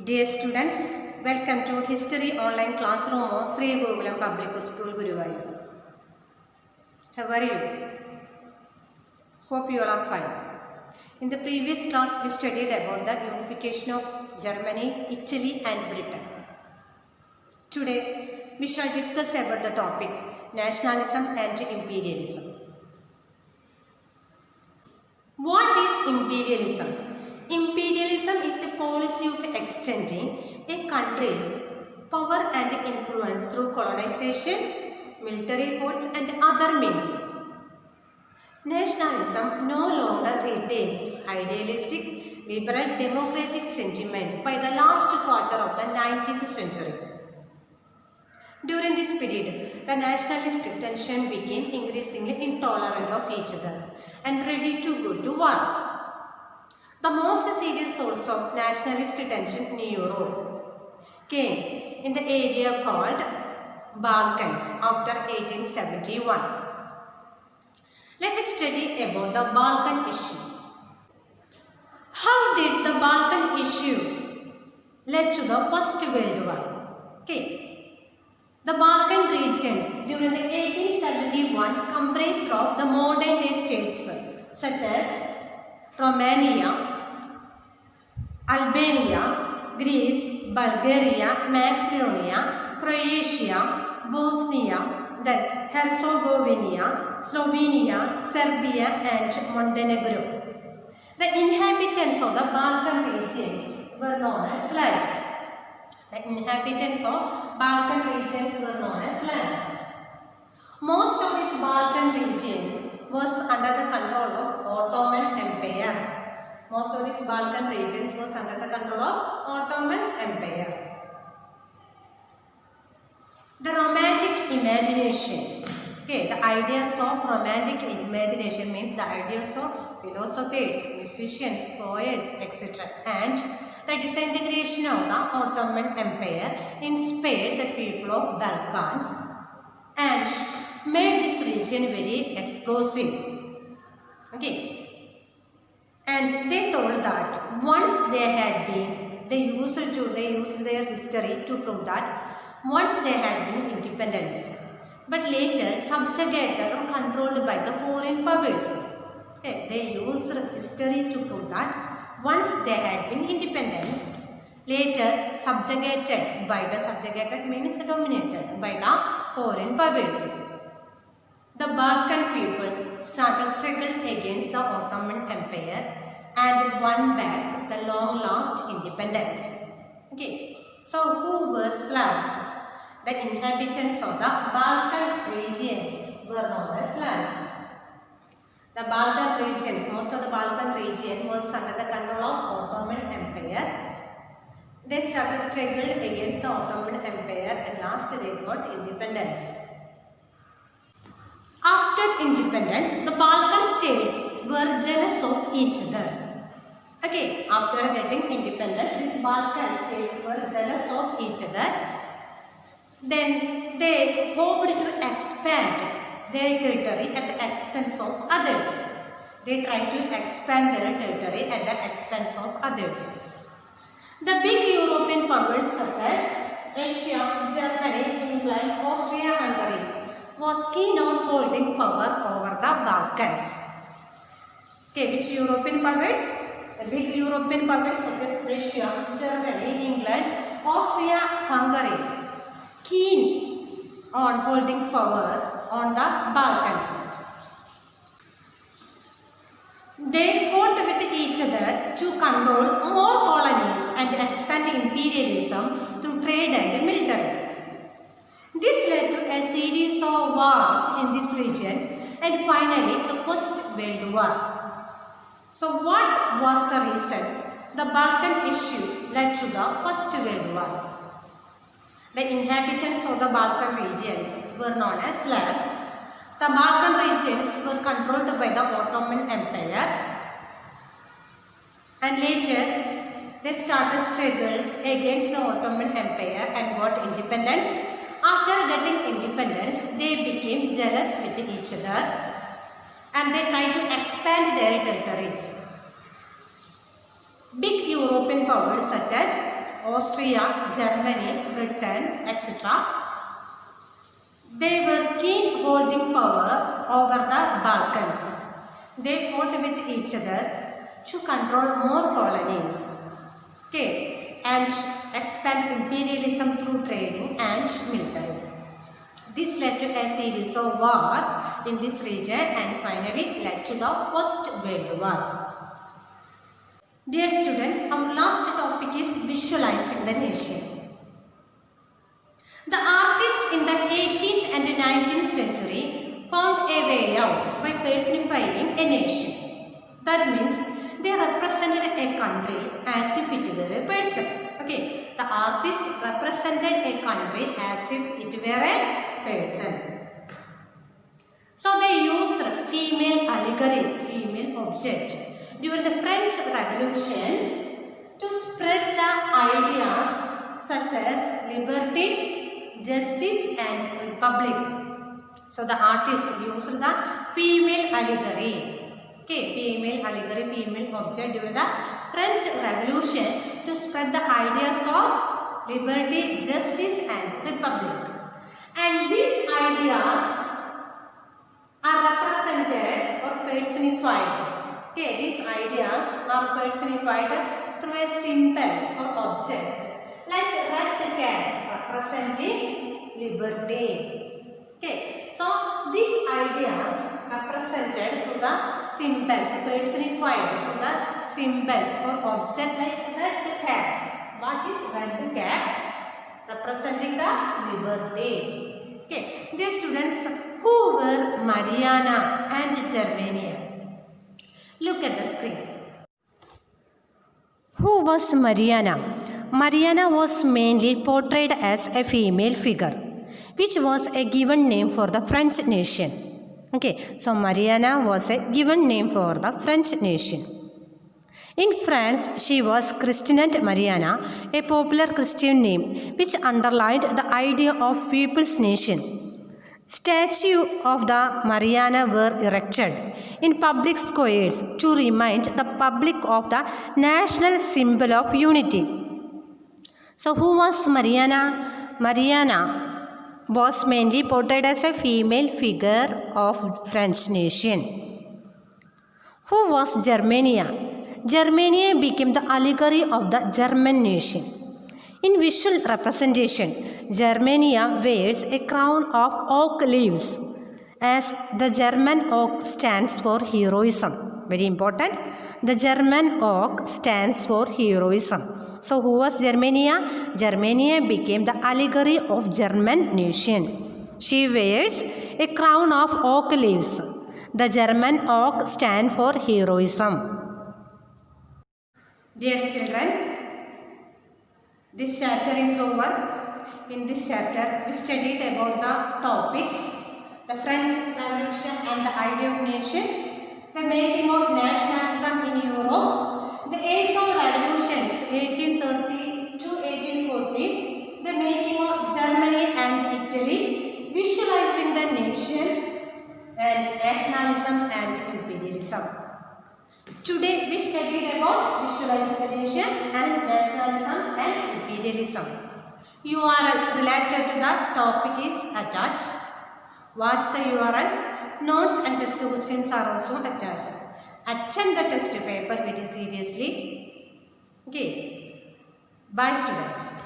Dear students, welcome to History Online Classroom of Sri Gokulam Public School, Guruvayur. How are you? Hope you all are fine. In the previous class, we studied about the unification of Germany, Italy and Britain. Today, we shall discuss about the topic nationalism and imperialism. What is imperialism? Imperialism is a policy of extending a country's power and influence through colonization, military force and other means. Nationalism no longer retains idealistic, liberal, democratic sentiment by the last quarter of the 19th century. During this period, the nationalist tension became increasingly intolerant of each other and ready to go to war. The most serious source of nationalist tension in Europe came in the area called Balkans after 1871. Let us study about the Balkan issue. How did the Balkan issue led to the First World War? The Balkan regions during the 1871 comprised of the modern day states such as Romania, Albania, Greece, Bulgaria, Macedonia, Croatia, Bosnia, then Herzegovina, Slovenia, Serbia and Montenegro. The inhabitants of the Balkan regions were known as Slavs. Most of these Balkan regions was under the control of Ottoman Empire. The romantic imagination. The ideas of romantic imagination means the ideas of philosophers, musicians, poets, etc. and the disintegration of the Ottoman Empire inspired the people of Balkans and made this region very explosive. And they told that once they used their history to prove that once they had been independence, but later subjugated or controlled by the foreign powers. They used history to prove that once they had been independent, later subjugated means dominated by the foreign powers. The Balkan people started struggle against the Ottoman Empire and won back the long lost independence. So who were Slavs? The inhabitants of the Balkan regions were known as Slavs. The Balkan regions, most of the Balkan region was under the control of Ottoman Empire. They started struggle against the Ottoman Empire and last they got independence. After independence, the Balkan states were jealous of each other. After getting independence, these Balkan states were jealous of each other. Then they hoped to expand their territory at the expense of others. They tried to expand their territory at the expense of others. The big European powers such as Russia, Germany, England, Austria-Hungary was keen on holding power over the Balkans. Which European powers? The big European powers such as Russia, Germany, England, Austria-Hungary, keen on holding power on the Balkans. They fought with each other to control more colonies and expand imperialism through trade and military. This led to a series of wars in this region and finally the First World War. So what was the reason the Balkan issue led to the First World War? The inhabitants of the Balkan regions were known as Slavs. The Balkan regions were controlled by the Ottoman Empire and later they started struggle against the Ottoman Empire and got independence. After getting independence, they became jealous with each other and they tried to expand their territories. Big European powers such as Austria, Germany, Britain, etc. They were keen holding power over the Balkans. They fought with each other to control more colonies, okay, and expand imperialism through trading and military. This led to a series of wars in this region and finally led to the First World War. Dear students, our last topic is visualizing the nation. The artists in the 18th and 19th century found a way out by personifying a nation. That means they represented a country as if it were a person. Okay, the artist represented a country as if it were a person. So they used female allegory, female object, during the French Revolution to spread the ideas such as liberty, justice and republic. So the artist used the female allegory, okay, female allegory, female object during the French Revolution to spread the ideas of liberty, justice and republic. And these ideas are represented or personified. Okay, these ideas are personified through a symbols or object like red cat representing liberty. Okay, so these ideas represented through the symbols, personified through the symbols or object like red cat. What is red cat? Representing the liberty. Okay, dear students, who were Mariana and Germania? Look at the screen. Who was Mariana? Mariana was mainly portrayed as a female figure, which was a given name for the French nation. Okay, so Mariana was a given name for the French nation. In France, she was Christinette Mariana, a popular Christian name which underlined the idea of people's nation. Statues of the Mariana were erected in public squares to remind the public of the national symbol of unity. So who was Mariana? Mariana was mainly portrayed as a female figure of French nation. Who was Germania? Germania became the allegory of the German nation. In visual representation, Germania wears a crown of oak leaves, as the German oak stands for heroism. Very important. The German oak stands for heroism. So who was Germania? Germania became the allegory of German nation. She wears a crown of oak leaves. The German oak stands for heroism. Dear children, this chapter is over. In this chapter, we studied about the topics, the French Revolution and the idea of nation, the making of nationalism in Europe, the age of revolutions 1830 to 1840, the making of Germany and Italy, visualizing the nation, and nationalism and imperialism. Today we studied about visualizing the nation and nationalism and imperialism. URL related to the topic is attached. Watch the URL. Notes and test questions are also attached. Attend the test paper very seriously. Okay. Bye students.